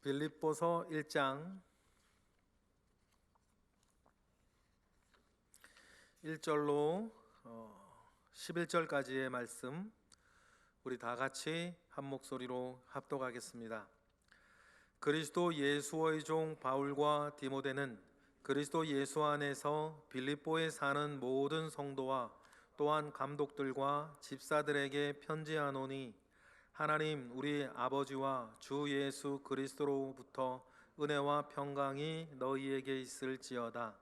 빌립보서 1장 1절로 11절까지의 말씀, 우리 다 같이 한 목소리로 합독하겠습니다. 그리스도 예수의 종 바울과 디모데는 그리스도 예수 안에서 빌립보에 사는 모든 성도와 또한 감독들과 집사들에게 편지하노니, 하나님 우리 아버지와 주 예수 그리스도로부터 은혜와 평강이 너희에게 있을지어다.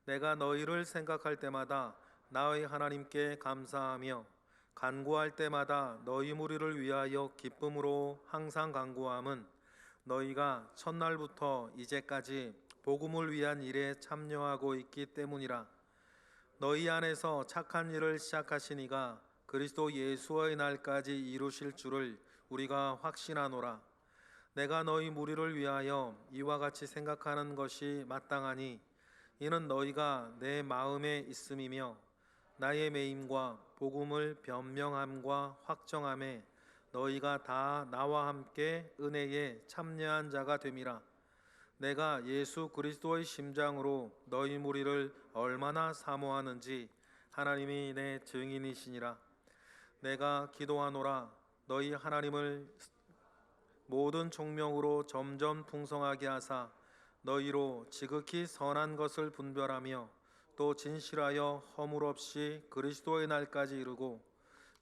내가 너희를 생각할 때마다 나의 하나님께 감사하며 간구할 때마다 너희 무리를 위하여 기쁨으로 항상 간구함은, 너희가 첫날부터 이제까지 복음을 위한 일에 참여하고 있기 때문이라. 너희 안에서 착한 일을 시작하신 이가 그리스도 예수의 날까지 이루실 줄을 우리가 확신하노라. 내가 너희 무리를 위하여 이와 같이 생각하는 것이 마땅하니, 이는 너희가 내 마음에 있음이며 나의 매임과 복음을 변명함과 확정함에 너희가 다 나와 함께 은혜에 참여한 자가 됨이라. 내가 예수 그리스도의 심장으로 너희 무리를 얼마나 사모하는지 하나님이 내 증인이시니라. 내가 기도하노라. 너희 하나님을 모든 총명으로 점점 풍성하게 하사 너희로 지극히 선한 것을 분별하며 또 진실하여 허물 없이 그리스도의 날까지 이루고,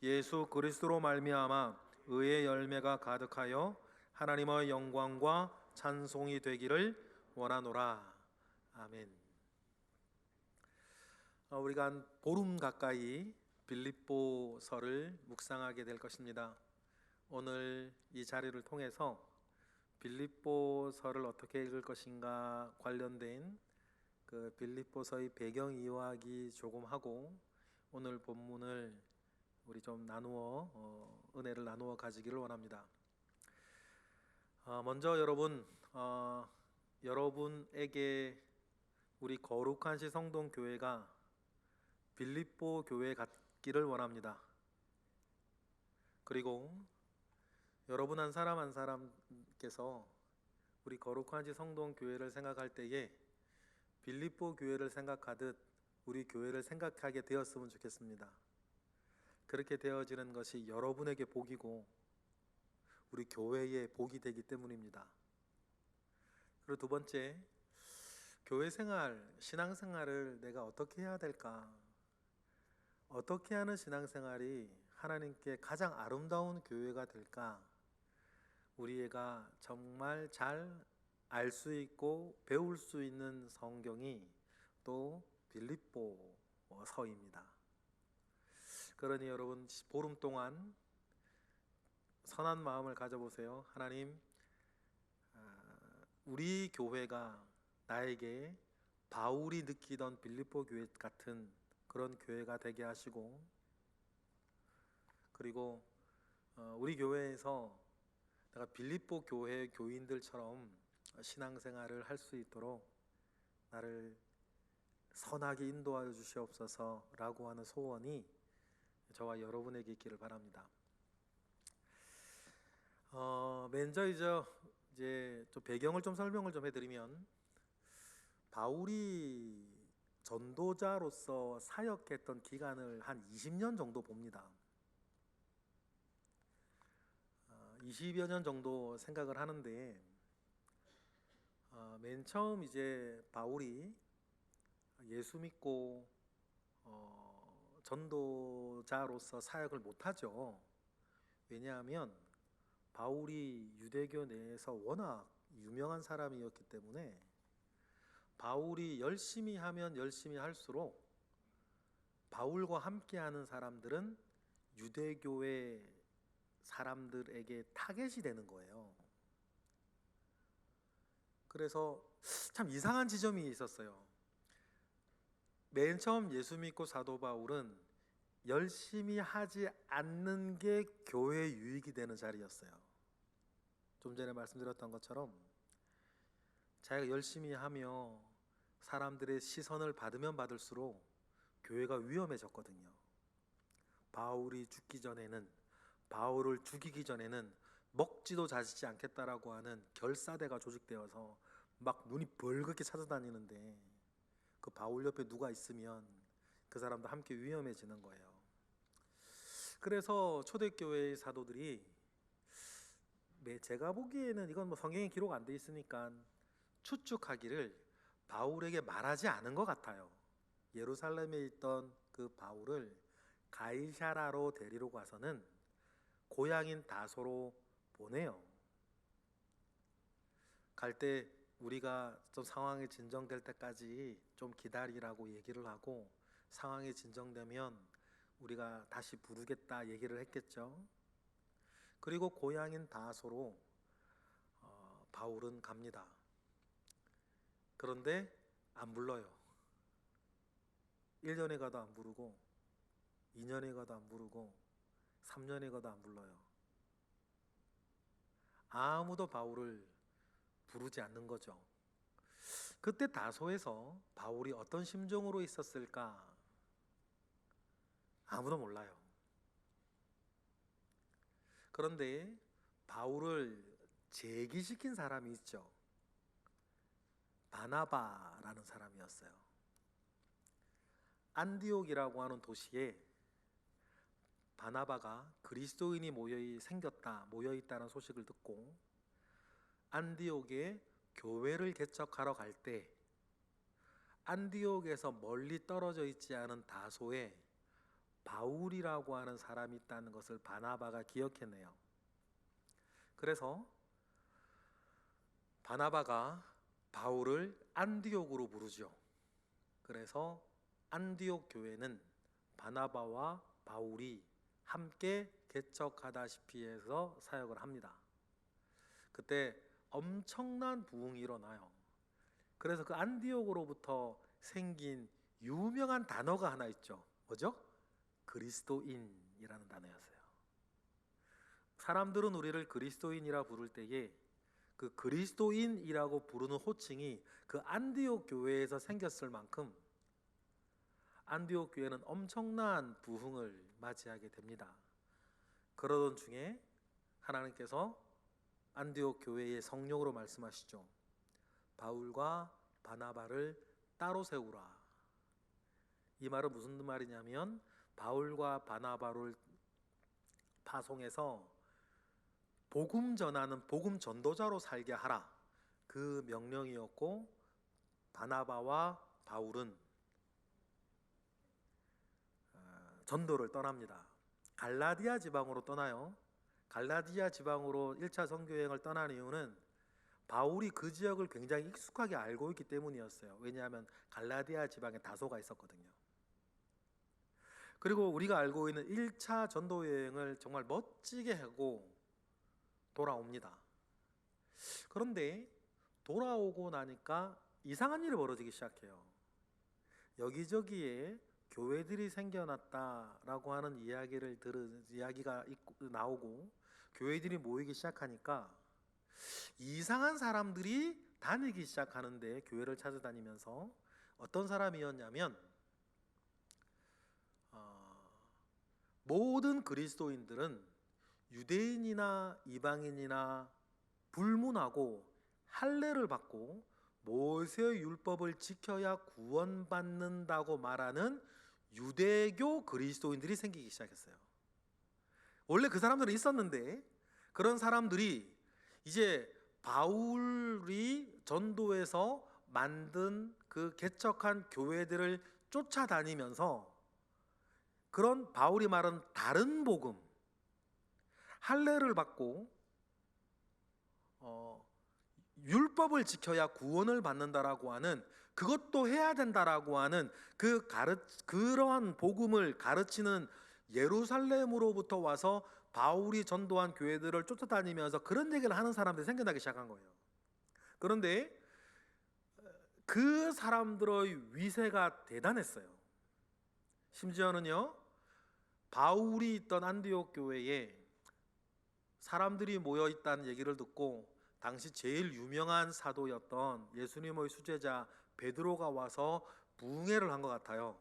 예수 그리스도로 말미암아 의의 열매가 가득하여 하나님의 영광과 찬송이 되기를 원하노라. 아멘. 우리가 한 보름 가까이 빌립보서를 묵상하게 될 것입니다. 오늘 이 자리를 통해서 빌립보서를 어떻게 읽을 것인가 관련된 그 빌립보서의 배경 이야기 조금 하고, 오늘 본문을 우리 좀 나누어 은혜를 나누어 가지기를 원합니다. 먼저 여러분에게 우리 거룩한 시성동 교회가 빌립보 교회 같기를 원합니다. 그리고 여러분 한 사람 한 사람께서 우리 거룩한 시성동 교회를 생각할 때에 빌립보 교회를 생각하듯 우리 교회를 생각하게 되었으면 좋겠습니다. 그렇게 되어지는 것이 여러분에게 복이고 우리 교회의 복이 되기 때문입니다. 그리고 두 번째, 교회 생활, 신앙생활을 내가 어떻게 해야 될까? 어떻게 하는 신앙생활이 하나님께 가장 아름다운 교회가 될까? 우리가 정말 잘 알 수 있고 배울 수 있는 성경이 또 빌립보서입니다. 그러니 여러분, 보름 동안 선한 마음을 가져보세요. 하나님, 우리 교회가 나에게 바울이 느끼던 빌립보 교회 같은 그런 교회가 되게 하시고, 그리고 우리 교회에서 내가 빌립보 교회 교인들처럼 신앙생활을 할 수 있도록 나를 선하게 인도하여 주시옵소서라고 하는 소원이 저와 여러분에게 있기를 바랍니다. 먼저 이제 좀 배경을 좀 설명을 좀 해드리면, 바울이 전도자로서 사역했던 기간을 한 20년 정도 봅니다. 20여 년 정도 생각을 하는데, 맨 처음 이제 바울이 예수 믿고 전도자로서 사역을 못하죠. 왜냐하면 바울이 유대교 내에서 워낙 유명한 사람이었기 때문에, 바울이 열심히 하면 열심히 할수록 바울과 함께하는 사람들은 유대교의 사람들에게 타겟이 되는 거예요. 그래서 참 이상한 지점이 있었어요. 맨 처음 예수 믿고 사도 바울은 열심히 하지 않는 게 교회 유익이 되는 자리였어요. 좀 전에 말씀드렸던 것처럼 자기가 열심히 하며 사람들의 시선을 받으면 받을수록 교회가 위험해졌거든요. 바울을 죽이기 전에는 먹지도 자시지 않겠다라고 하는 결사대가 조직되어서 막 눈이 벌겋게 찾아다니는데 그 바울 옆에 누가 있으면 그 사람도 함께 위험해지는 거예요. 그래서 초대교회의 사도들이 제가 보기에는 이건 뭐 성경에 기록 안 돼 있으니까 추측하기를 바울에게 말하지 않은 것 같아요. 예루살렘에 있던 그 바울을 가이사라로 데리러 가서는 고향인 다소로 보내요. 갈 때 우리가 좀 상황이 진정될 때까지 좀 기다리라고 얘기를 하고 상황이 진정되면 우리가 다시 부르겠다 얘기를 했겠죠. 그리고 고향인 다소로 바울은 갑니다. 그런데 안 불러요. 1년에 가도 안 부르고 2년에 가도 안 부르고 3년에 가도 안 불러요. 아무도 바울을 부르지 않는 거죠. 그때 다소에서 바울이 어떤 심정으로 있었을까? 아무도 몰라요. 그런데 바울을 제기시킨 사람이 있죠. 바나바라는 사람이었어요. 안디옥이라고 하는 도시에 바나바가 그리스도인이 모여있다는 소식을 듣고 안디옥에 교회를 개척하러 갈 때 안디옥에서 멀리 떨어져 있지 않은 다소에 바울이라고 하는 사람이 있다는 것을 바나바가 기억해내요. 그래서 바나바가 바울을 안디옥으로 부르죠. 그래서 안디옥 교회는 바나바와 바울이 함께 개척하다시피 해서 사역을 합니다. 그때 엄청난 부흥이 일어나요. 그래서 그 안디옥으로부터 생긴 유명한 단어가 하나 있죠. 뭐죠? 그리스도인이라는 단어였어요. 사람들은 우리를 그리스도인이라 부를 때에 그 그리스도인이라고 부르는 호칭이 그 안디옥 교회에서 생겼을 만큼 안디옥 교회는 엄청난 부흥을 맞이하게 됩니다. 그러던 중에 하나님께서 안디옥 교회의 성령으로 말씀하시죠. 바울과 바나바를 따로 세우라. 이 말은 무슨 말이냐면 바울과 바나바를 파송해서 복음 전하는 복음 전도자로 살게 하라. 그 명령이었고 바나바와 바울은 전도를 떠납니다. 갈라디아 지방으로 떠나요. 갈라디아 지방으로 1차 선교여행을 떠난 이유는 바울이 그 지역을 굉장히 익숙하게 알고 있기 때문이었어요. 왜냐하면 갈라디아 지방에 다소가 있었거든요. 그리고 우리가 알고 있는 1차 전도 여행을 정말 멋지게 하고 돌아옵니다. 그런데 돌아오고 나니까 이상한 일이 벌어지기 시작해요. 여기저기에 교회들이 생겨났다라고 하는 이야기가 나오고 교회들이 모이기 시작하니까 이상한 사람들이 다니기 시작하는데 교회를 찾아다니면서 어떤 사람이었냐면 모든 그리스도인들은 유대인이나 이방인이나 불문하고 할례를 받고 모세의 율법을 지켜야 구원받는다고 말하는 유대교 그리스도인들이 생기기 시작했어요. 원래 그 사람들은 있었는데 그런 사람들이 이제 바울이 전도해서 만든 그 개척한 교회들을 쫓아다니면서 그런 바울이 말한 다른 복음, 할례를 받고 율법을 지켜야 구원을 받는다라고 하는 그것도 해야 된다라고 하는 그러한 복음을 가르치는 예루살렘으로부터 와서 바울이 전도한 교회들을 쫓아다니면서 그런 얘기를 하는 사람들이 생겨나기 시작한 거예요. 그런데 그 사람들의 위세가 대단했어요. 심지어는요, 바울이 있던 안디옥 교회에 사람들이 모여 있다는 얘기를 듣고 당시 제일 유명한 사도였던 예수님의 수제자 베드로가 와서 부흥회를 한 것 같아요.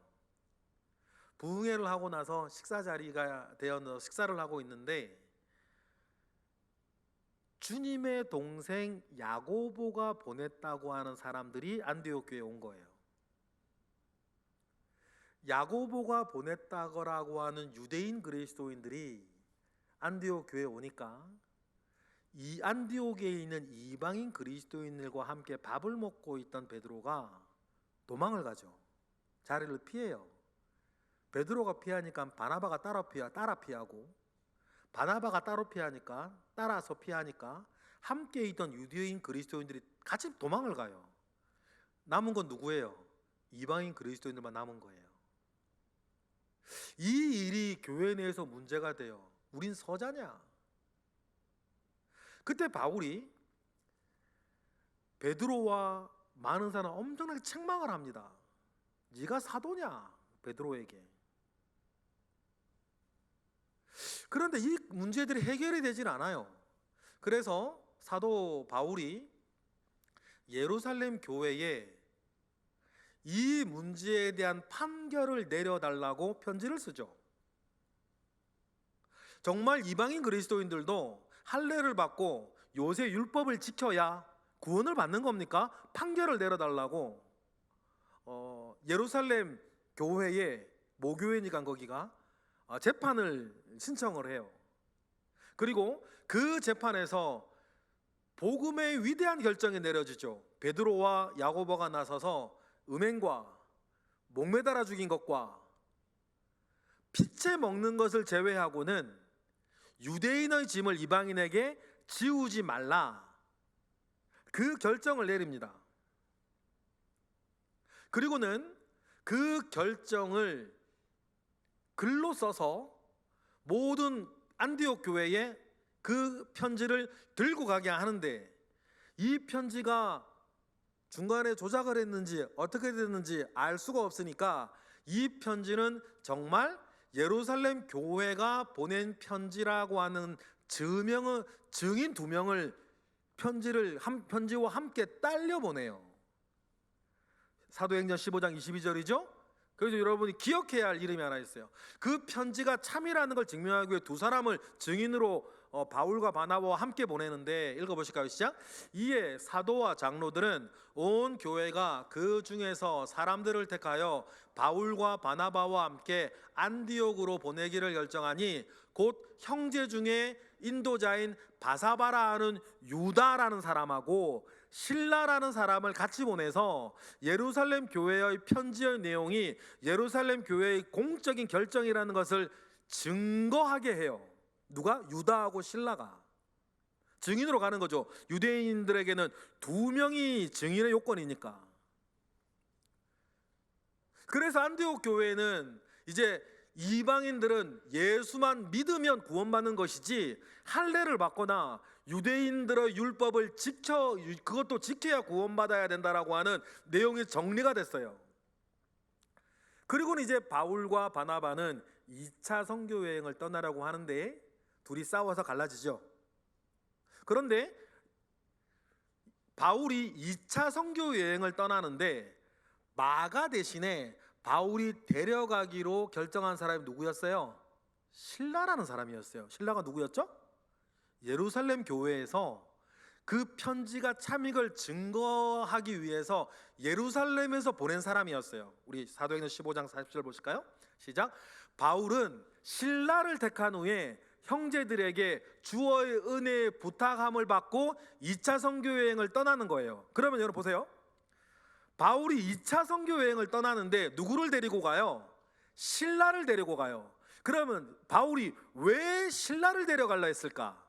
부흥회를 하고 나서 식사 자리가 되어서 식사를 하고 있는데 주님의 동생 야고보가 보냈다고 하는 사람들이 안디옥 교회에 온 거예요. 야고보가 보냈다고 하는 유대인 그리스도인들이 안디옥 교회에 오니까 이 안디옥에 있는 이방인 그리스도인들과 함께 밥을 먹고 있던 베드로가 도망을 가죠. 자리를 피해요. 베드로가 피하니까 바나바가 따라 피하고, 바나바가 따로 피하니까 따라서 피하니까 함께 있던 유대인 그리스도인들이 같이 도망을 가요. 남은 건 누구예요? 이방인 그리스도인들만 남은 거예요. 이 일이 교회 내에서 문제가 돼요. 우린 서자냐? 그때 바울이 베드로와 많은 사람 엄청나게 책망을 합니다. 네가 사도냐? 베드로에게. 그런데 이 문제들이 해결이 되질 않아요. 그래서 사도 바울이 예루살렘 교회에 이 문제에 대한 판결을 내려달라고 편지를 쓰죠. 정말 이방인 그리스도인들도 할례를 받고 요새 율법을 지켜야 구원을 받는 겁니까? 판결을 내려달라고 예루살렘 교회에, 모교회니까 거기가 재판을 신청을 해요. 그리고 그 재판에서 복음의 위대한 결정이 내려지죠. 베드로와 야고보가 나서서 음행과 목매달아 죽인 것과 피채 먹는 것을 제외하고는 유대인의 짐을 이방인에게 지우지 말라, 그 결정을 내립니다. 그리고는 그 결정을 글로 써서 모든 안디옥 교회에 그 편지를 들고 가게 하는데, 이 편지가 중간에 조작을 했는지 어떻게 됐는지 알 수가 없으니까 이 편지는 정말 예루살렘 교회가 보낸 편지라고 하는 증인 2명을 편지와 함께 딸려 보내요. 사도행전 15장 22절이죠. 그래서 여러분이 기억해야 할 이름이 하나 있어요. 그 편지가 참이라는 걸 증명하기 위해 2사람을 증인으로 바울과 바나바와 함께 보내는데, 읽어보실까요? 시작. 이에 사도와 장로들은 온 교회가 그 중에서 사람들을 택하여 바울과 바나바와 함께 안디옥으로 보내기를 결정하니, 곧 형제 중에 인도자인 바사바라 하는 유다라는 사람하고 실라라는 사람을 같이 보내서 예루살렘 교회의 편지의 내용이 예루살렘 교회의 공적인 결정이라는 것을 증거하게 해요. 누가? 유다하고 실라가 증인으로 가는 거죠. 유대인들에게는 2명이 증인의 요건이니까. 그래서 안디옥 교회는 이제 이방인들은 예수만 믿으면 구원받는 것이지 할례를 받거나 유대인들의 율법을 그것도 지켜야 구원받아야 된다라고 하는 내용이 정리가 됐어요. 그리고는 이제 바울과 바나바는 2차 선교 여행을 떠나라고 하는데 둘이 싸워서 갈라지죠. 그런데 바울이 2차 선교 여행을 떠나는데 마가 대신에 바울이 데려가기로 결정한 사람이 누구였어요? 실라라는 사람이었어요. 실라가 누구였죠? 예루살렘 교회에서 그 편지가 참익을 증거하기 위해서 예루살렘에서 보낸 사람이었어요. 우리 사도행전 15장 40절 보실까요? 시작. 바울은 실라를 택한 후에 형제들에게 주의 은혜의 부탁함을 받고 2차 선교 여행을 떠나는 거예요. 그러면 여러분 보세요. 바울이 2차 선교 여행을 떠나는데 누구를 데리고 가요? 실라를 데리고 가요. 그러면 바울이 왜 실라를 데려가려 했을까?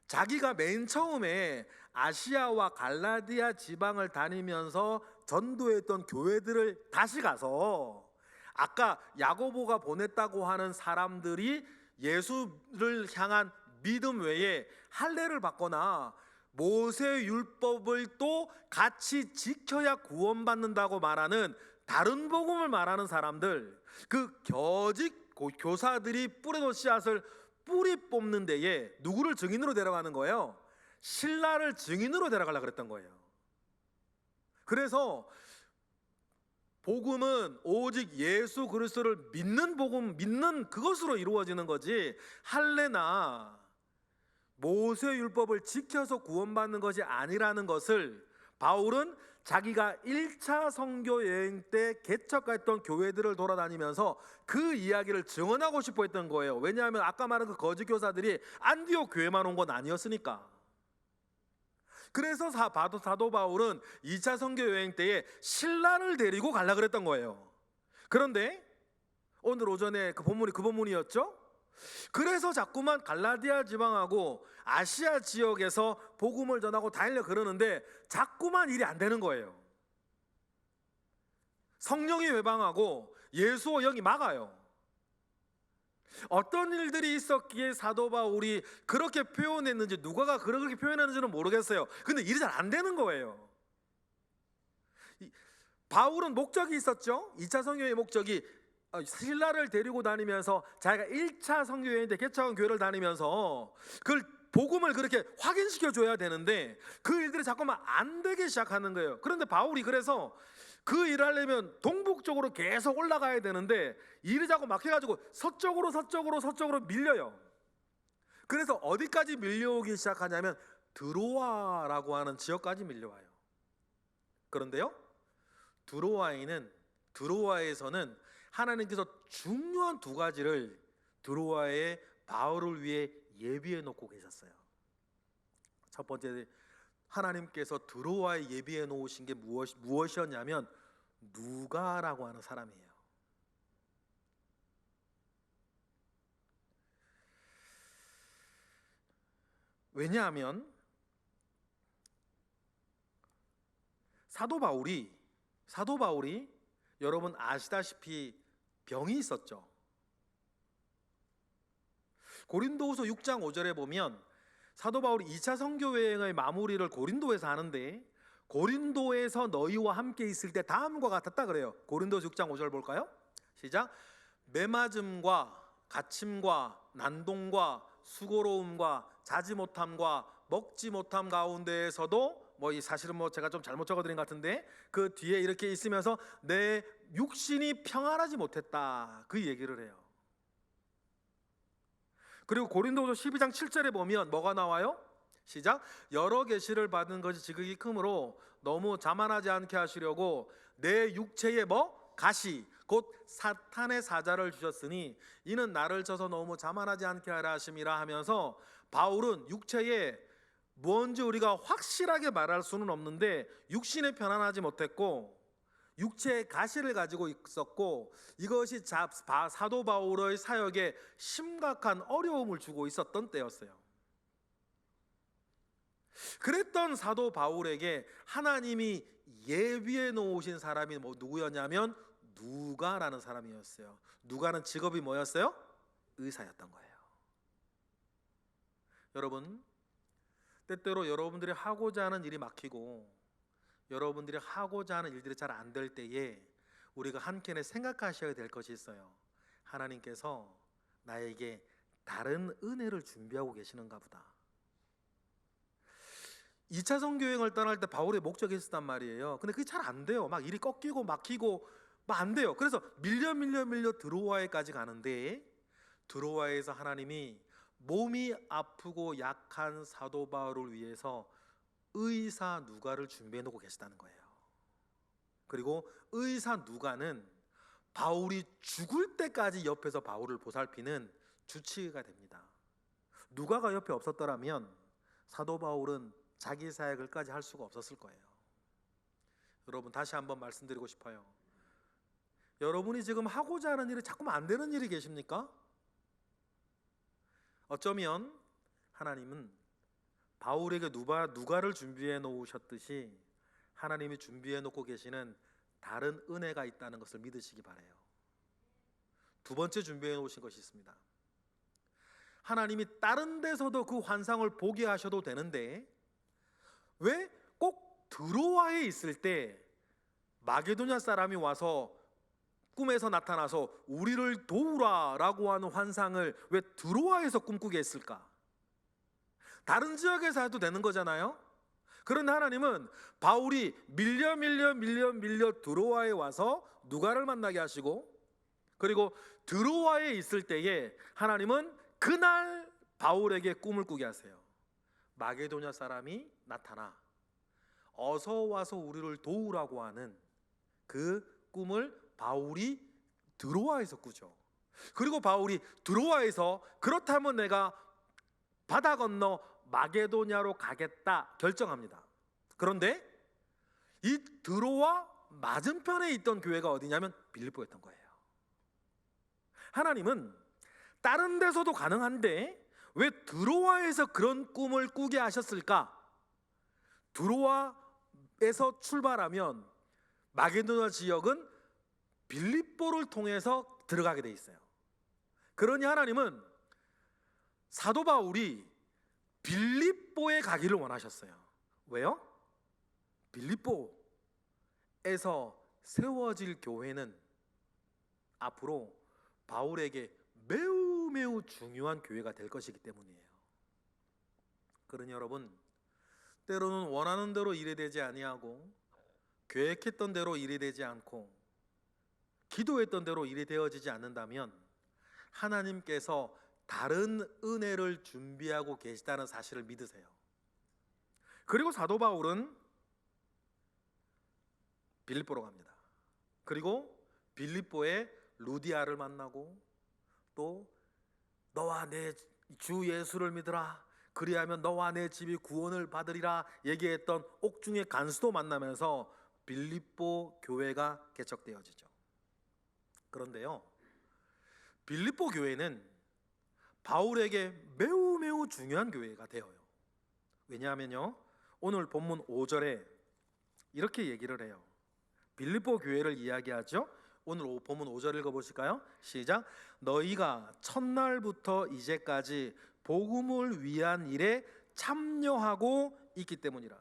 자기가 맨 처음에 아시아와 갈라디아 지방을 다니면서 전도했던 교회들을 다시 가서 아까 야고보가 보냈다고 하는 사람들이 예수를 향한 믿음 외에 할례를 받거나 모세 율법을 또 같이 지켜야 구원받는다고 말하는 다른 복음을 말하는 사람들, 그 거짓 교사들이 뿌려놓은 씨앗을 뿌리 뽑는 데에 누구를 증인으로 데려가는 거예요? 실라를 증인으로 데려가려고 그랬던 거예요. 그래서 복음은 오직 예수 그리스도를 믿는 복음, 믿는 그것으로 이루어지는 거지 할례나 모세 율법을 지켜서 구원받는 것이 아니라는 것을 바울은 자기가 1차 선교 여행 때 개척했던 교회들을 돌아다니면서 그 이야기를 증언하고 싶어 했던 거예요. 왜냐하면 아까 말한 그 거짓 교사들이 안디옥 교회만 온 건 아니었으니까. 그래서 사도 바울은 2차 선교 여행 때에 신라를 데리고 가려고 그랬던 거예요. 그런데 오늘 오전에 그 본문이었죠? 그래서 자꾸만 갈라디아 지방하고 아시아 지역에서 복음을 전하고 다니려 그러는데 자꾸만 일이 안 되는 거예요. 성령이 외방하고 예수와 영이 막아요. 어떤 일들이 있었기에 사도 바울이 그렇게 표현했는지, 누가가 그렇게 표현했는지는 모르겠어요. 근데 일이 잘 안 되는 거예요. 바울은 목적이 있었죠. 2차 선교의 목적이 신라를 데리고 다니면서 자기가 1차 선교여행 때 개척한 교회를 다니면서 그걸 복음을 그렇게 확인시켜 줘야 되는데 그 일들이 자꾸만 안 되기 시작하는 거예요. 그런데 바울이 그래서 그 일을 하려면 동북쪽으로 계속 올라가야 되는데 일이 자꾸 막혀가지고 서쪽으로 밀려요. 그래서 어디까지 밀려오기 시작하냐면 드로아라고 하는 지역까지 밀려와요. 그런데요, 드로아에서는 하나님께서 중요한 두 가지를 드로아의 바울을 위해 예비해 놓고 계셨어요. 첫 번째, 하나님께서 드로아에 예비해 놓으신 게 무엇이었냐면 누가라고 하는 사람이에요. 왜냐하면 사도 바울이 여러분 아시다시피 병이 있었죠. 고린도후서 6장 5절에 보면 사도 바울이 2차 선교 여행의 마무리를 고린도에서 하는데 고린도에서 너희와 함께 있을 때 다음과 같았다 그래요. 고린도서 6장 5절 볼까요? 시작. 매맞음과 갇힘과 난동과 수고로움과 자지 못함과 먹지 못함 가운데에서도 사실은 제가 좀 잘못 적어드린 것 같은데 그 뒤에 이렇게 있으면서 내 육신이 평안하지 못했다, 그 얘기를 해요. 그리고 고린도후서 12장 7절에 보면 뭐가 나와요? 시작. 여러 계시를 받은 것이 지극히 크므로 너무 자만하지 않게 하시려고 내 육체에 가시 곧 사탄의 사자를 주셨으니 이는 나를 쳐서 너무 자만하지 않게 하라 하심이라 하면서 바울은 육체에 뭔지 우리가 확실하게 말할 수는 없는데 육신에 편안하지 못했고 육체의 가시를 가지고 있었고 이것이 사도 바울의 사역에 심각한 어려움을 주고 있었던 때였어요. 그랬던 사도 바울에게 하나님이 예비해 놓으신 사람이 누구였냐면 누가라는 사람이었어요. 누가는 직업이 뭐였어요? 의사였던 거예요. 여러분, 때때로 여러분들이 하고자 하는 일이 막히고 여러분들이 하고자 하는 일들이 잘 안 될 때에 우리가 한켠에 생각하셔야 될 것이 있어요. 하나님께서 나에게 다른 은혜를 준비하고 계시는가 보다. 2차 선교여행을 떠날 때 바울의 목적이 있었단 말이에요. 근데 그게 잘 안 돼요. 막 일이 꺾이고 막히고 막 안 돼요. 그래서 밀려 드로아에까지 가는데 드로아에서 하나님이 몸이 아프고 약한 사도 바울을 위해서 의사 누가를 준비해 놓고 계시다는 거예요. 그리고 의사 누가는 바울이 죽을 때까지 옆에서 바울을 보살피는 주치의가 됩니다. 누가가 옆에 없었더라면 사도 바울은 자기 사역을까지 할 수가 없었을 거예요. 여러분, 다시 한번 말씀드리고 싶어요. 여러분이 지금 하고자 하는 일이 자꾸만 안 되는 일이 계십니까? 어쩌면 하나님은 바울에게 누가를 준비해 놓으셨듯이 하나님이 준비해 놓고 계시는 다른 은혜가 있다는 것을 믿으시기 바라요. 두 번째 준비해 놓으신 것이 있습니다. 하나님이 다른 데서도 그 환상을 보게 하셔도 되는데 왜 꼭 드로아에 있을 때 마게도냐 사람이 와서 꿈에서 나타나서 우리를 도우라라고 하는 환상을 왜 드로아에서 꿈꾸게 했을까? 다른 지역에서 해도 되는 거잖아요. 그런데 하나님은 바울이 밀려 드로아에 와서 누가를 만나게 하시고 그리고 드로아에 있을 때에 하나님은 그날 바울에게 꿈을 꾸게 하세요. 마게도냐 사람이 나타나 어서 와서 우리를 도우라고 하는 그 꿈을 바울이 드로아에서 꾸죠. 그리고 바울이 드로아에서 그렇다면 내가 바다 건너 마게도냐로 가겠다 결정합니다. 그런데 이 드로아 맞은편에 있던 교회가 어디냐면 빌립보였던 거예요. 하나님은 다른 데서도 가능한데 왜 드로아에서 그런 꿈을 꾸게 하셨을까? 드로아에서 출발하면 마게도냐 지역은 빌립보를 통해서 들어가게 돼 있어요. 그러니 하나님은 사도 바울이 빌립보에 가기를 원하셨어요. 왜요? 빌립보에서 세워질 교회는 앞으로 바울에게 매우 중요한 교회가 될 것이기 때문이에요. 그러니 여러분, 때로는 원하는 대로 일이 되지 아니하고 계획했던 대로 일이 되지 않고 기도했던 대로 일이 되어지지 않는다면 하나님께서 다른 은혜를 준비하고 계시다는 사실을 믿으세요. 그리고 사도 바울은 빌립보로 갑니다. 그리고 빌립보에 루디아를 만나고 또 너와 내 주 예수를 믿으라 그리하면 너와 내 집이 구원을 받으리라 얘기했던 옥중의 간수도 만나면서 빌립보 교회가 개척되어지죠. 그런데요, 빌립보 교회는 바울에게 매우 중요한 교회가 되어요. 왜냐하면요, 오늘 본문 5절에 이렇게 얘기를 해요. 빌립보 교회를 이야기하죠. 오늘 본문 5절 읽어보실까요? 시작. 너희가 첫날부터 이제까지 복음을 위한 일에 참여하고 있기 때문이라.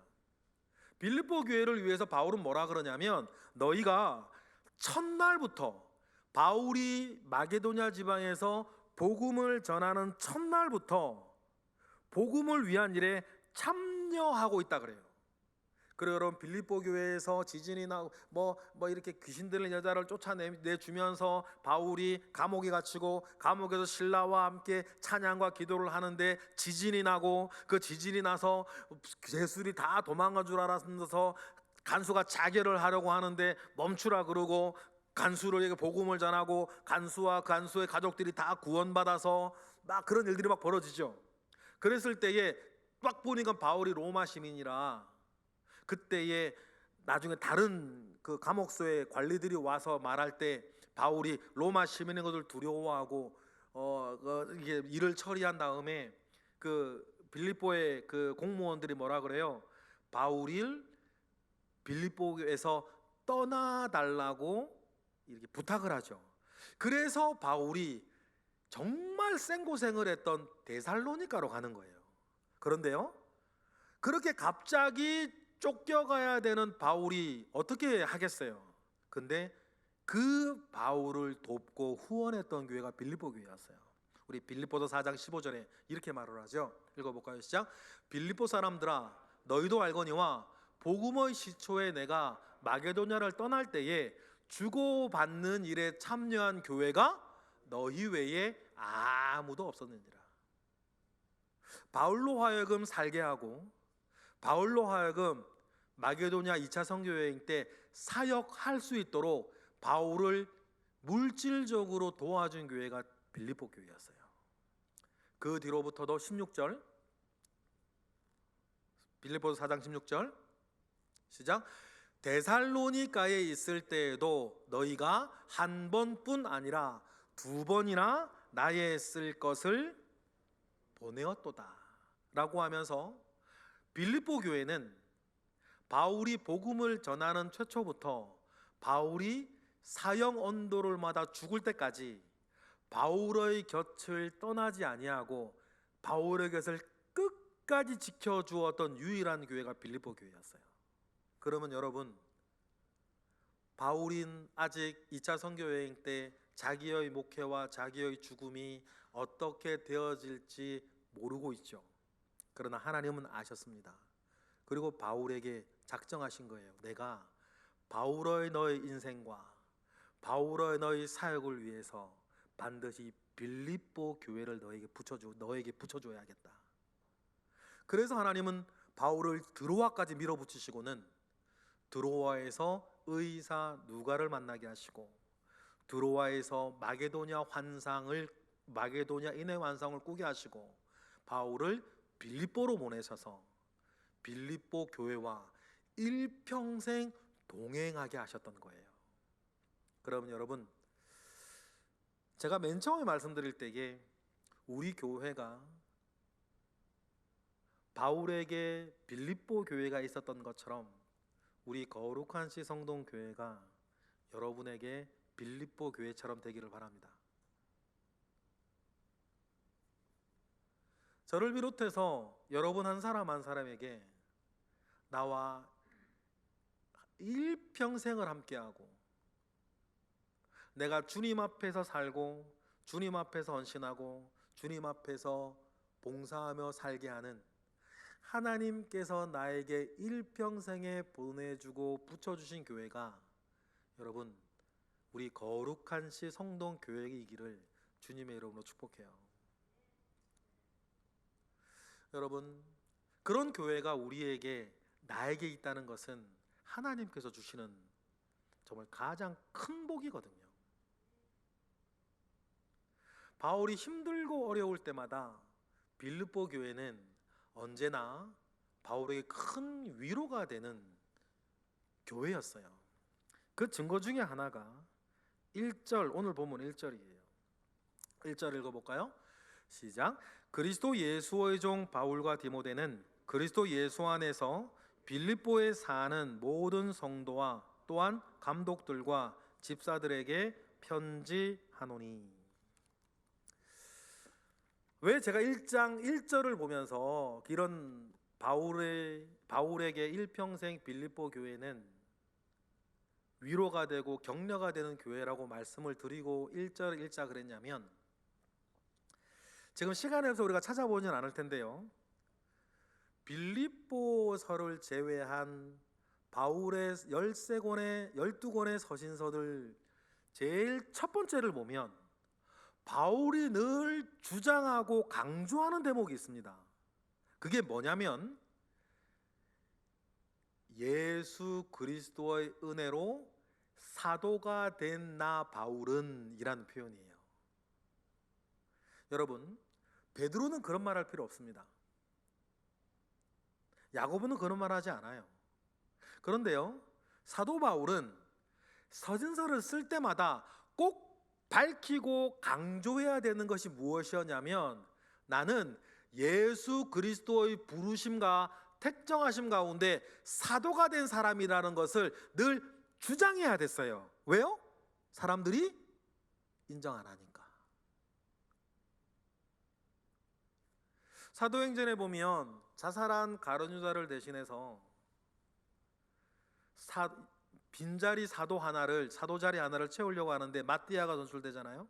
빌립보 교회를 위해서 바울은 뭐라 그러냐면 너희가 첫날부터 바울이 마게도냐 지방에서 복음을 전하는 첫날부터 복음을 위한 일에 참여하고 있다 그래요. 그리고 여러분 빌립보 교회에서 지진이 나고 뭐 이렇게 귀신 들린 여자를 쫓아내주면서 바울이 감옥에 갇히고 감옥에서 신라와 함께 찬양과 기도를 하는데 지진이 나고 그 지진이 나서 제술이 다 도망간 줄 알아서 간수가 자결을 하려고 하는데 멈추라 그러고 간수에게 복음을 전하고 간수와 간수의 가족들이 다 구원받아서 막 그런 일들이 막 벌어지죠. 그랬을 때에 딱 보니까 바울이 로마 시민이라 그때에 나중에 다른 그 감옥소의 관리들이 와서 말할 때 바울이 로마 시민인 것을 두려워하고 이게 일을 처리한 다음에 그 빌립보의 그 공무원들이 뭐라 그래요? 바울을 빌립보에서 떠나달라고 이렇게 부탁을 하죠. 그래서 바울이 정말 생고생을 했던 데살로니가로 가는 거예요. 그런데요, 그렇게 갑자기 쫓겨가야 되는 바울이 어떻게 하겠어요? 근데 그 바울을 돕고 후원했던 교회가 빌립보 교회였어요. 우리 빌립보서 4장 15절에 이렇게 말을 하죠. 읽어볼까요? 시작. 빌립보 사람들아 너희도 알거니와 복음의 시초에 내가 마게도냐를 떠날 때에 주고받는 일에 참여한 교회가 너희 외에 아무도 없었느니라. 바울로 하여금 살게 하고 바울로 하여금 마게도냐 2차 선교여행 때 사역할 수 있도록 바울을 물질적으로 도와준 교회가 빌립보 교회였어요. 그 뒤로부터도 16절 빌립보서 4장 16절 시작. 데살로니가에 있을 때에도 너희가 한 번뿐 아니라 두 번이나 나의 쓸 것을 보내었도다 라고 하면서 빌립보 교회는 바울이 복음을 전하는 최초부터 바울이 사형 언도를마다 죽을 때까지 바울의 곁을 떠나지 아니하고 바울의 곁을 끝까지 지켜주었던 유일한 교회가 빌립보 교회였어요. 그러면 여러분, 바울인 아직 2차 선교 여행 때 자기의 목회와 자기의 죽음이 어떻게 되어질지 모르고 있죠. 그러나 하나님은 아셨습니다. 그리고 바울에게 작정하신 거예요. 내가 바울의 너의 인생과 바울의 너의 사역을 위해서 반드시 빌립보 교회를 너에게 붙여줘야겠다. 그래서 하나님은 바울을 드로아까지 밀어붙이시고는 드로아에서 의사 누가를 만나게 하시고 드로아에서 마게도냐 인해 환상을 꾸게 하시고 바울을 빌립보로 보내셔서 빌립보 교회와 일평생 동행하게 하셨던 거예요. 그러면 여러분, 제가 맨 처음에 말씀드릴 때에 우리 교회가 바울에게 빌립보 교회가 있었던 것처럼 우리 거룩한 시 성동 교회가 여러분에게 빌립보 교회처럼 되기를 바랍니다. 저를 비롯해서 여러분 한 사람 한 사람에게 나와 일평생을 함께하고 내가 주님 앞에서 살고 주님 앞에서 헌신하고 주님 앞에서 봉사하며 살게 하는 하나님께서 나에게 일평생에 보내주고 붙여주신 교회가 여러분 우리 거룩한 시 성동 교회이기를 주님의 이름으로 축복해요. 여러분, 그런 교회가 나에게 있다는 것은 하나님께서 주시는 정말 가장 큰 복이거든요. 바울이 힘들고 어려울 때마다 빌립보 교회는 언제나 바울에게 큰 위로가 되는 교회였어요. 그 증거 중에 하나가 1절, 오늘 본문 1절이에요. 1절 읽어볼까요? 시작. 그리스도 예수의 종 바울과 디모데는 그리스도 예수 안에서 빌립보에 사는 모든 성도와 또한 감독들과 집사들에게 편지하노니. 왜 제가 1장 1절을 보면서 이런 바울에게 일평생 빌립보 교회는 위로가 되고 격려가 되는 교회라고 말씀을 드리고 1절 1자 그랬냐면, 지금 시간이 없어서 우리가 찾아보진 않을 텐데요, 빌립보서를 제외한 바울의 12권의 서신서들 제일 첫 번째를 보면 바울이 늘 주장하고 강조하는 대목이 있습니다. 그게 뭐냐면 예수 그리스도의 은혜로 사도가 된 나 바울은 이라는 표현이에요. 여러분, 베드로는 그런 말 할 필요 없습니다. 야고보는 그런 말 하지 않아요. 그런데요, 사도 바울은 서신서를 쓸 때마다 꼭 밝히고 강조해야 되는 것이 무엇이었냐면, 나는 예수 그리스도의 부르심과 택정하심 가운데 사도가 된 사람이라는 것을 늘 주장해야 됐어요. 왜요? 사람들이 인정 안 하니까. 사도행전에 보면 자살한 가룟유다를 대신해서 빈자리 사도 자리 하나를 채우려고 하는데 마띠아가 선출되잖아요.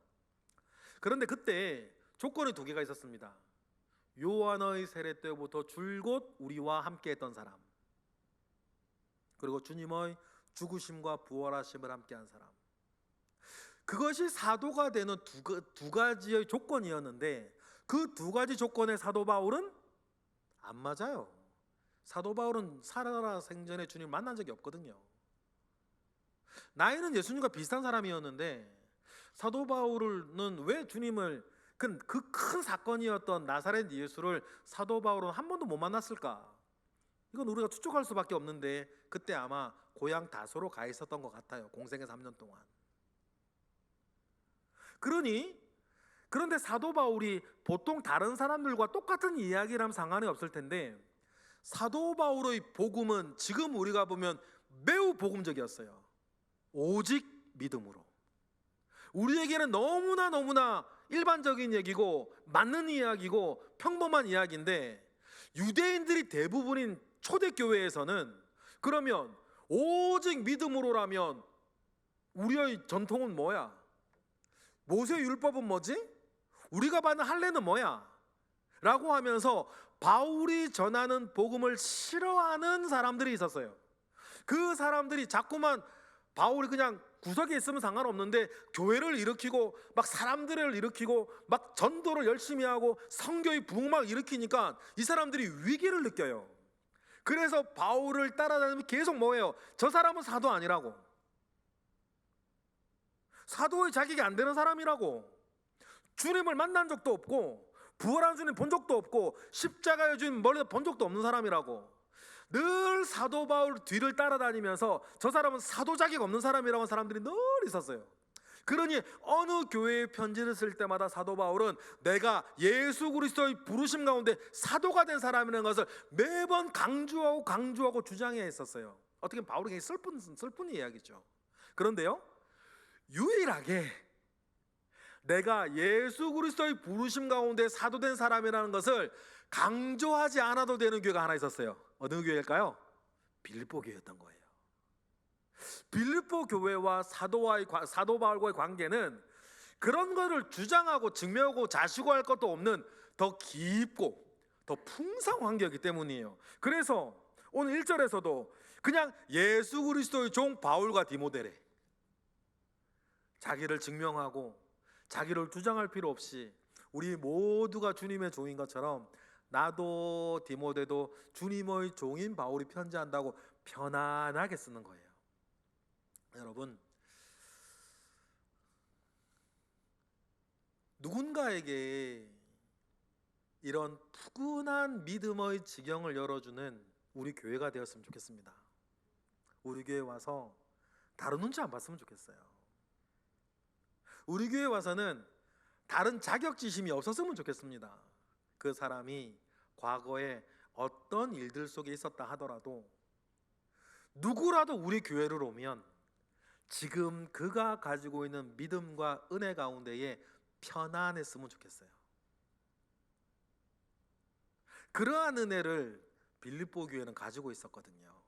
그런데 그때 조건이 두 개가 있었습니다. 요한의 세례 때부터 줄곧 우리와 함께했던 사람, 그리고 주님의 죽으심과 부활하심을 함께한 사람. 그것이 사도가 되는 두 가지의 조건이었는데, 그 두 가지 조건의 사도 바울은 안 맞아요. 사도 바울은 살아라 생전에 주님 만난 적이 없거든요. 나이는 예수님과 비슷한 사람이었는데 사도 바울은 왜 주님을, 그 큰 사건이었던 나사렛 예수를 사도 바울은 한 번도 못 만났을까? 이건 우리가 추측할 수밖에 없는데, 그때 아마 고향 다소로 가 있었던 것 같아요. 공생의 3년 동안. 그런데 사도 바울이 보통 다른 사람들과 똑같은 이야기를 하면 상관이 없을 텐데, 사도 바울의 복음은 지금 우리가 보면 매우 복음적이었어요. 오직 믿음으로. 우리에게는 너무나 일반적인 얘기고 맞는 이야기고 평범한 이야기인데, 유대인들이 대부분인 초대교회에서는 그러면 오직 믿음으로라면 우리의 전통은 뭐야? 모세 율법은 뭐지? 우리가 받는 할례는 뭐야? 라고 하면서 바울이 전하는 복음을 싫어하는 사람들이 있었어요. 그 사람들이 자꾸만 바울이 그냥 구석에 있으면 상관없는데 교회를 일으키고 막 사람들을 일으키고 막 전도를 열심히 하고 성교의 부흥을 일으키니까 이 사람들이 위기를 느껴요. 그래서 바울을 따라다니면 계속 뭐예요? 저 사람은 사도 아니라고, 사도의 자격이 안 되는 사람이라고, 주님을 만난 적도 없고 부활한 주님 본 적도 없고 십자가의 주님 멀리서 본 적도 없는 사람이라고, 늘 사도 바울 뒤를 따라다니면서 저 사람은 사도 자격 없는 사람이라고 사람들이 늘 있었어요. 그러니 어느 교회에 편지를 쓸 때마다 사도 바울은 내가 예수 그리스도의 부르심 가운데 사도가 된 사람이라는 것을 매번 강조하고 주장해 있었어요. 어떻게 보면 바울에게 슬픈 이야기죠. 그런데요, 유일하게 내가 예수 그리스도의 부르심 가운데 사도된 사람이라는 것을 강조하지 않아도 되는 교회가 하나 있었어요. 어느 교회일까요? 빌립보 교회였던 거예요. 빌립보 교회와 사도 바울과의 관계는 그런 것을 주장하고 증명하고 자시고할 것도 없는 더 깊고 더 풍성한 관계이기 때문이에요. 그래서 오늘 1절에서도 그냥 예수 그리스도의 종 바울과 디모데래, 자기를 증명하고 자기를 주장할 필요 없이 우리 모두가 주님의 종인 것처럼 나도 디모데도 주님의 종인 바울이 편지한다고 편안하게 쓰는 거예요. 여러분, 누군가에게 이런 푸근한 믿음의 지경을 열어주는 우리 교회가 되었으면 좋겠습니다. 우리 교회 와서 다른 눈치 안 봤으면 좋겠어요. 우리 교회 와서는 다른 자격지심이 없었으면 좋겠습니다. 그 사람이 과거에 어떤 일들 속에 있었다 하더라도 누구라도 우리 교회를 오면 지금 그가 가지고 있는 믿음과 은혜 가운데에 편안했으면 좋겠어요. 그러한 은혜를 빌립보 교회는 가지고 있었거든요.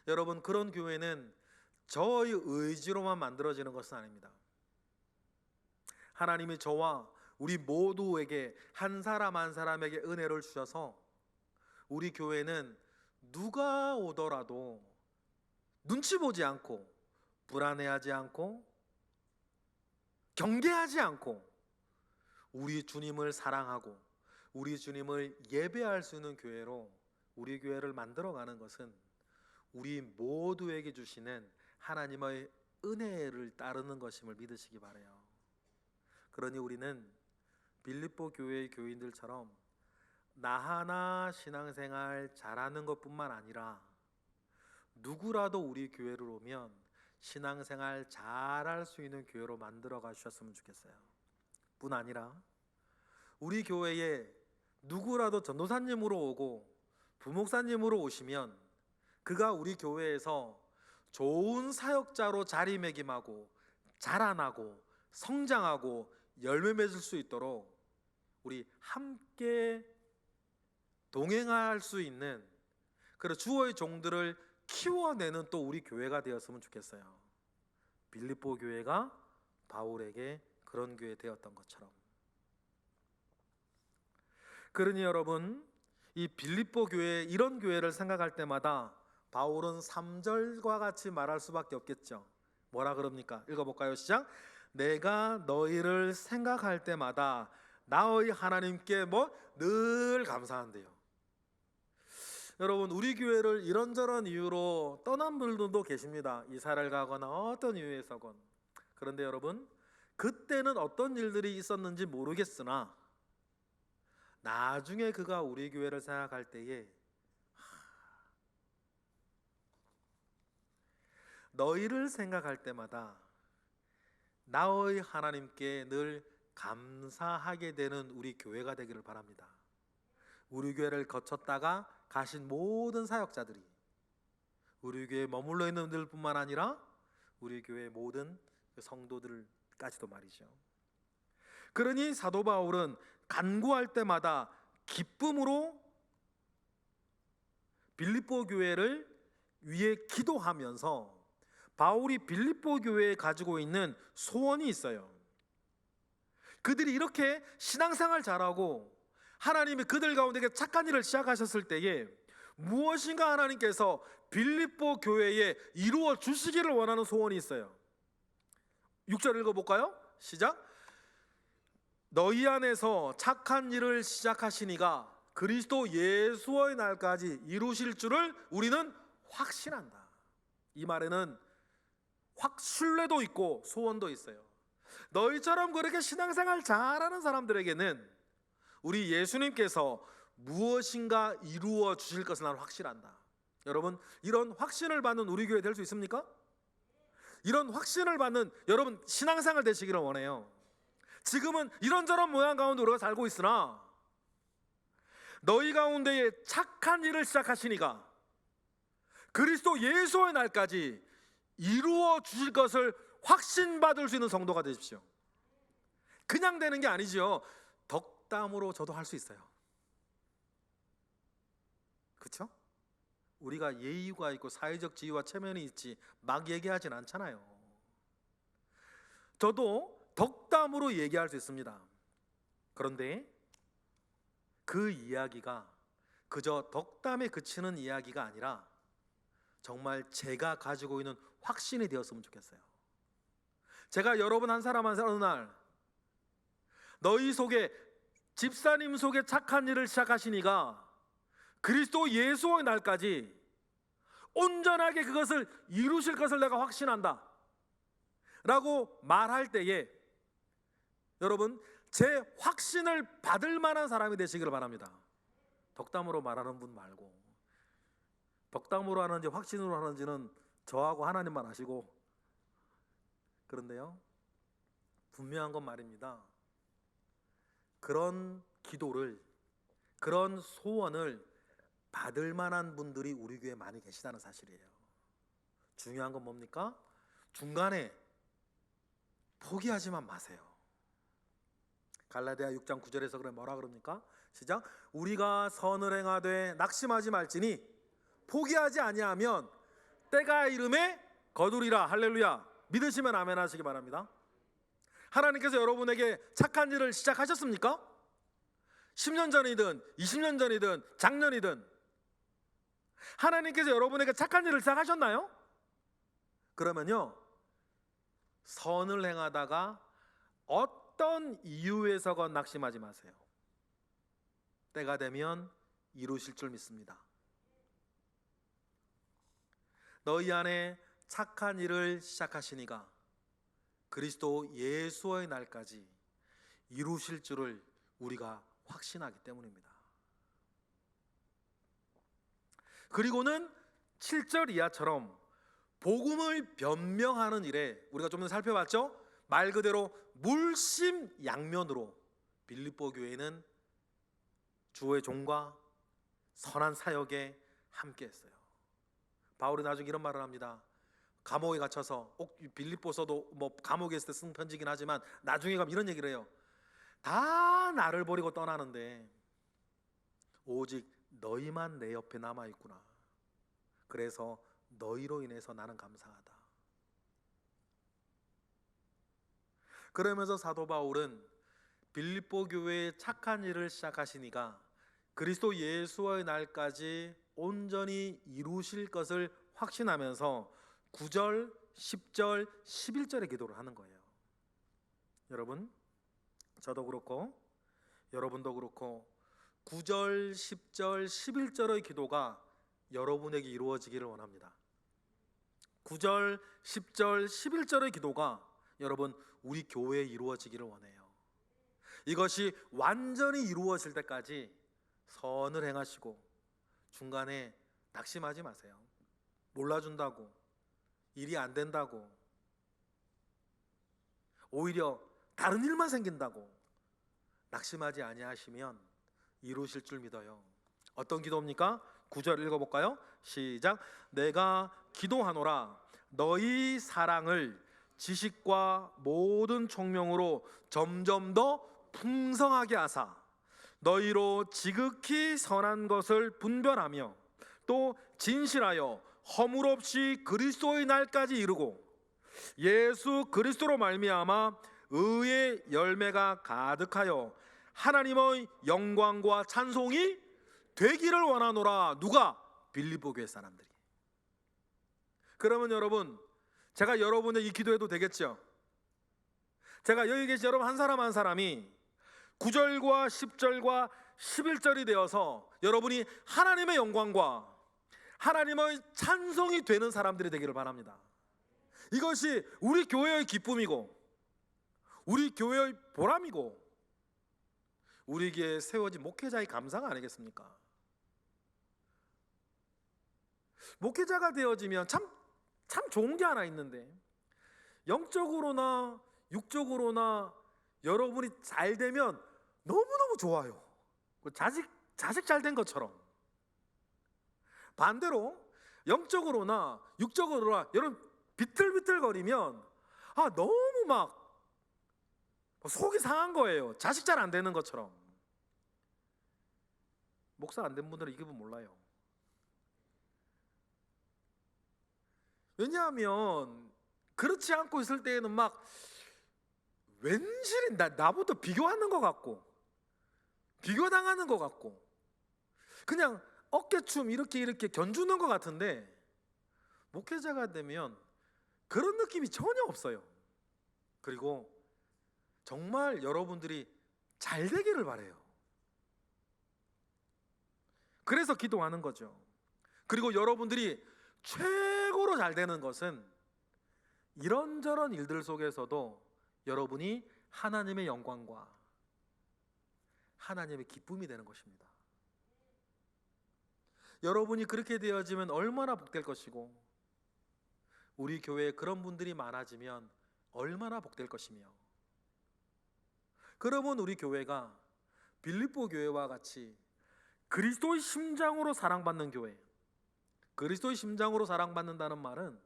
여러분, 그런 교회는 저의 의지로만 만들어지는 것은 아닙니다. 하나님이 저와 우리 모두에게 한 사람 한 사람에게 은혜를 주셔서 우리 교회는 누가 오더라도 눈치 보지 않고 불안해하지 않고 경계하지 않고 우리 주님을 사랑하고 우리 주님을 예배할 수 있는 교회로 우리 교회를 만들어가는 것은 우리 모두에게 주시는 하나님의 은혜를 따르는 것임을 믿으시기 바라요. 그러니 우리는 빌립보 교회의 교인들처럼 나 하나 신앙생활 잘하는 것뿐만 아니라 누구라도 우리 교회를 오면 신앙생활 잘할 수 있는 교회로 만들어 가셨으면 좋겠어요. 뿐 아니라 우리 교회에 누구라도 전도사님으로 오고 부목사님으로 오시면 그가 우리 교회에서 좋은 사역자로 자리매김하고 자라나고 성장하고 열매 맺을 수 있도록 우리 함께 동행할 수 있는 그런 주의 종들을 키워내는 또 우리 교회가 되었으면 좋겠어요. 빌립보 교회가 바울에게 그런 교회 되었던 것처럼. 그러니 여러분, 이 빌립보 교회, 이런 교회를 생각할 때마다 바울은 3절과 같이 말할 수밖에 없겠죠. 뭐라 그럽니까? 읽어볼까요? 시작. 내가 너희를 생각할 때마다 나의 하나님께 늘 감사한대요. 여러분, 우리 교회를 이런저런 이유로 떠난 분들도 계십니다. 이사를 가거나 어떤 이유에서건. 그런데 여러분, 그때는 어떤 일들이 있었는지 모르겠으나 나중에 그가 우리 교회를 생각할 때에 너희를 생각할 때마다 나의 하나님께 늘 감사하게 되는 우리 교회가 되기를 바랍니다. 우리 교회를 거쳤다가 가신 모든 사역자들이, 우리 교회에 머물러 있는 분들뿐만 아니라 우리 교회의 모든 성도들까지도 말이죠. 그러니 사도 바울은 간구할 때마다 기쁨으로 빌립보 교회를 위해 기도하면서 바울이 빌립보 교회에 가지고 있는 소원이 있어요. 그들이 이렇게 신앙생활 잘하고 하나님이 그들 가운데 착한 일을 시작하셨을 때에 무엇인가 하나님께서 빌립보 교회에 이루어 주시기를 원하는 소원이 있어요. 6절 읽어볼까요? 시작. 너희 안에서 착한 일을 시작하시니가 그리스도 예수의 날까지 이루실 줄을 우리는 확신한다. 이 말에는 신뢰도 있고 소원도 있어요. 너희처럼 그렇게 신앙생활 잘하는 사람들에게는 우리 예수님께서 무엇인가 이루어 주실 것을 나는 확신한다. 여러분, 이런 확신을 받는 우리 교회 될 수 있습니까? 이런 확신을 받는 여러분 신앙생활 되시기를 원해요. 지금은 이런저런 모양 가운데 우리가 살고 있으나 너희 가운데에 착한 일을 시작하시니가 그리스도 예수의 날까지 이루어 주실 것을 확신받을 수 있는 성도가 되십시오. 그냥 되는 게 아니죠. 덕담으로 저도 할 수 있어요. 그렇죠? 우리가 예의가 있고 사회적 지위와 체면이 있지 막 얘기하진 않잖아요. 저도 덕담으로 얘기할 수 있습니다. 그런데 그 이야기가 그저 덕담에 그치는 이야기가 아니라 정말 제가 가지고 있는 확신이 되었으면 좋겠어요. 제가 여러분 한 사람 한 사람 어느 날 너희 속에 집사님 속에 착한 일을 시작하시니가 그리스도 예수의 날까지 온전하게 그것을 이루실 것을 내가 확신한다 라고 말할 때에 여러분 제 확신을 받을 만한 사람이 되시기를 바랍니다. 덕담으로 말하는 분 말고, 덕담으로 하는지 확신으로 하는지는 저하고 하나님만 아시고, 그런데요 분명한 건 말입니다. 그런 기도를, 그런 소원을 받을 만한 분들이 우리 교회에 많이 계시다는 사실이에요. 중요한 건 뭡니까? 중간에 포기하지만 마세요. 갈라디아 6장 9절에서 그래 뭐라 그럽니까? 시작. 우리가 선을 행하되 낙심하지 말지니 포기하지 아니하면 때가 이름에 거두리라. 할렐루야. 믿으시면 아멘 하시기 바랍니다. 하나님께서 여러분에게 착한 일을 시작하셨습니까? 10년 전이든 20년 전이든 작년이든 하나님께서 여러분에게 착한 일을 시작하셨나요? 그러면요 선을 행하다가 어떤 이유에서건 낙심하지 마세요. 때가 되면 이루실 줄 믿습니다. 너희 안에 착한 일을 시작하시니가 그리스도 예수의 날까지 이루실 줄을 우리가 확신하기 때문입니다. 그리고는 7절 이하처럼 복음을 변명하는 일에 우리가 좀 더 살펴봤죠? 말 그대로 물심양면으로 빌립보 교회는 주의 종과 선한 사역에 함께했어요. 바울이 나중에 이런 말을 합니다. 감옥에 갇혀서 빌립보서도 뭐 감옥에 있을 때 쓴 편지긴 하지만 나중에 가면 이런 얘기를 해요. 다 나를 버리고 떠나는데 오직 너희만 내 옆에 남아있구나. 그래서 너희로 인해서 나는 감사하다. 그러면서 사도 바울은 빌립보 교회의 착한 일을 시작하시니가 그리스도 예수의 날까지 온전히 이루실 것을 확신하면서 9절, 10절, 11절의 기도를 하는 거예요. 여러분, 저도 그렇고 여러분도 그렇고 9절, 10절, 11절의 기도가 여러분에게 이루어지기를 원합니다. 9절, 10절, 11절의 기도가 여러분 우리 교회에 이루어지기를 원해요. 이것이 완전히 이루어질 때까지 선을 행하시고 중간에 낙심하지 마세요. 몰라준다고, 일이 안 된다고, 오히려 다른 일만 생긴다고 낙심하지 아니하시면 이루실 줄 믿어요. 어떤 기도입니까? 9절 읽어볼까요? 시작. 내가 기도하노라 너희 사랑을 지식과 모든 총명으로 점점 더 풍성하게 하사 너희로 지극히 선한 것을 분별하며 또 진실하여 허물 없이 그리스도의 날까지 이루고 예수 그리스도로 말미암아 의의 열매가 가득하여 하나님의 영광과 찬송이 되기를 원하노라. 누가? 빌립보 교회 사람들이. 그러면 여러분, 제가 여러분의 이 기도해도 되겠죠? 제가 여기 계신 여러분 한 사람 한 사람이 9절과 10절과 11절이 되어서 여러분이 하나님의 영광과 하나님의 찬송이 되는 사람들이 되기를 바랍니다. 이것이 우리 교회의 기쁨이고 우리 교회의 보람이고 우리에게 세워진 목회자의 감사가 아니겠습니까? 목회자가 되어지면 참 좋은 게 하나 있는데, 영적으로나 육적으로나 여러분이 잘 되면 너무너무 좋아요. 자식 잘 된 것처럼. 반대로 영적으로나 육적으로나 여러분 비틀비틀거리면 너무 막 속이 상한 거예요. 자식 잘 안 되는 것처럼. 목사 안 된 분들은 이 기분 몰라요. 왜냐하면 그렇지 않고 있을 때에는 막 왠지 나부터 비교하는 것 같고 비교당하는 것 같고 그냥 어깨춤 이렇게 견주는 것 같은데, 목회자가 되면 그런 느낌이 전혀 없어요. 그리고 정말 여러분들이 잘 되기를 바라요. 그래서 기도하는 거죠. 그리고 여러분들이 최고로 잘 되는 것은 이런저런 일들 속에서도 여러분이 하나님의 영광과 하나님의 기쁨이 되는 것입니다. 여러분이 그렇게 되어지면 얼마나 복될 것이고, 우리 교회에 그런 분들이 많아지면 얼마나 복될 것이며, 그러면 우리 교회가 빌립보 교회와 같이 그리스도의 심장으로 사랑받는 교회, 그리스도의 심장으로 사랑받는다는 말은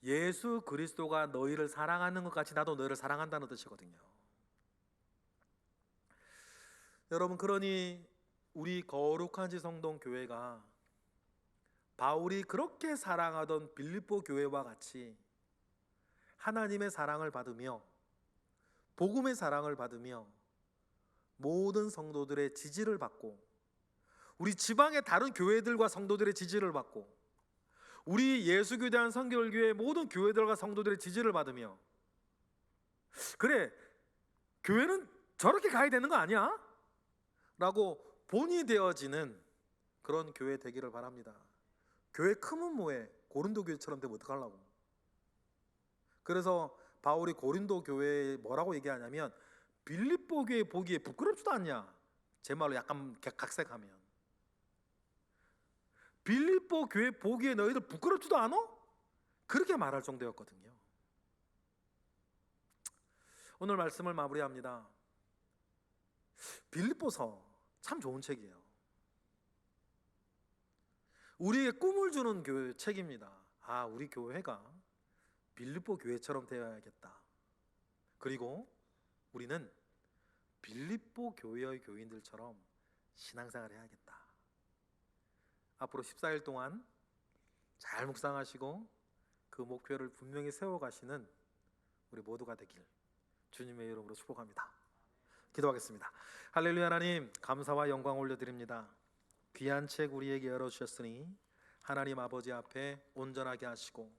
예수 그리스도가 너희를 사랑하는 것 같이 나도 너희를 사랑한다는 뜻이거든요. 여러분, 그러니 우리 거룩한 지성동 교회가 바울이 그렇게 사랑하던 빌립보 교회와 같이 하나님의 사랑을 받으며 복음의 사랑을 받으며 모든 성도들의 지지를 받고, 우리 지방의 다른 교회들과 성도들의 지지를 받고, 우리 예수교대한 성결교회 모든 교회들과 성도들의 지지를 받으며, 그래 교회는 저렇게 가야 되는 거 아니야? 라고 본이 되어지는 그런 교회 되기를 바랍니다. 교회 크면 뭐해? 고린도 교회처럼 되면 어떡하려고? 그래서 바울이 고린도 교회에 뭐라고 얘기하냐면, 빌립보 교회 보기에 부끄럽지도 않냐? 제 말로 약간 각색하면, 빌립보 교회 보기에 너희들 부끄럽지도 않아? 그렇게 말할 정도였거든요. 오늘 말씀을 마무리합니다. 빌립보서 참 좋은 책이에요. 우리에게 꿈을 주는 교회 책입니다. 우리 교회가 빌립보 교회처럼 되어야겠다. 그리고 우리는 빌립보 교회의 교인들처럼 신앙생활을 해야겠다. 앞으로 14일 동안 잘 묵상하시고 그 목표를 분명히 세워가시는 우리 모두가 되길 주님의 이름으로 축복합니다. 기도하겠습니다. 할렐루야. 하나님, 감사와 영광 올려드립니다. 귀한 책 우리에게 열어주셨으니 하나님 아버지 앞에 온전하게 하시고,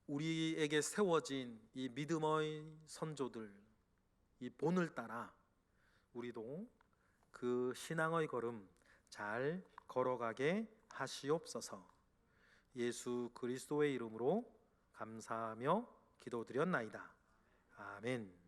우리에게 세워진 이 믿음의 선조들, 이 본을 따라 우리도 그 신앙의 걸음 잘 걸어가게 하시옵소서. 예수 그리스도의 이름으로 감사하며 기도드렸나이다. 아멘.